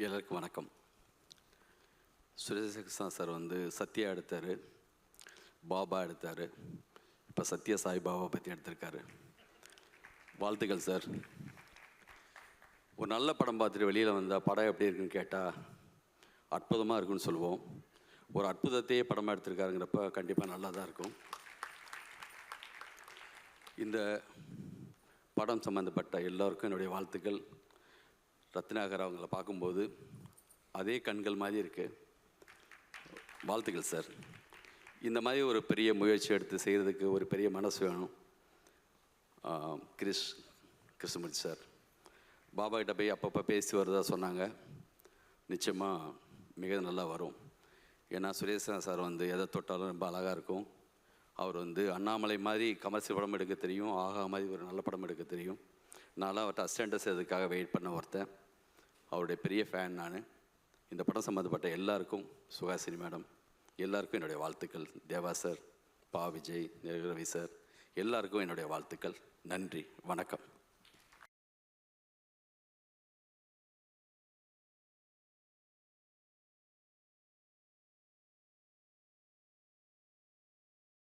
எல்லாருக்கும் வணக்கம். சுரேஷ் சார் வந்து சத்யா எடுத்தார், பாபா எடுத்தார், இப்போ சத்ய சாய் பாபா பற்றி எடுத்திருக்காரு. வாழ்த்துக்கள் சார். ஒரு நல்ல படம் பார்த்துட்டு வெளியில் வந்தால் படம் எப்படி இருக்குன்னு கேட்டால் அற்புதமாக இருக்குன்னு சொல்லுவோம். ஒரு அற்புதத்தையே படமாக எடுத்திருக்காருங்கிறப்ப கண்டிப்பாக நல்லா தான் இருக்கும். இந்த படம் சம்மந்தப்பட்ட எல்லோருக்கும் என்னுடைய வாழ்த்துக்கள். ரத்னாகர் அவங்கள பார்க்கும்போது அதே கண்கள் மாதிரி இருக்குது. வாழ்த்துக்கள் சார். இந்த மாதிரி ஒரு பெரிய முயற்சி எடுத்து செய்கிறதுக்கு ஒரு பெரிய மனசு வேணும். கிருஷ்ணமூர்த்தி சார் பாபா கிட்ட போய் அப்பப்போ பேசி வரதா சொன்னாங்க. நிச்சயமாக மிக நல்லா வரும். ஏன்னா சுரேஷ் சார் வந்து எதை தொட்டாலும் ரொம்ப அழகாக இருக்கும். அவர் வந்து அண்ணாமலை மாதிரி கமர்ஷியல் படம் எடுக்க தெரியும், ஆகா மாதிரி ஒரு நல்ல படம் எடுக்க தெரியும். நான்லாம் அவர்கிட்ட அசிஸ்டண்ட்டஸ் இதுக்காக வெயிட் பண்ண ஒருத்தன். அவருடைய பெரிய ஃபேன் நான். இந்த படம் சம்மந்தப்பட்ட எல்லாருக்கும், சுஹாசினி மேடம் எல்லாருக்கும் என்னுடைய வாழ்த்துக்கள். தேவா சார், பா விஜய், ரவி சார் எல்லாருக்கும் என்னுடைய வாழ்த்துக்கள். நன்றி, வணக்கம்.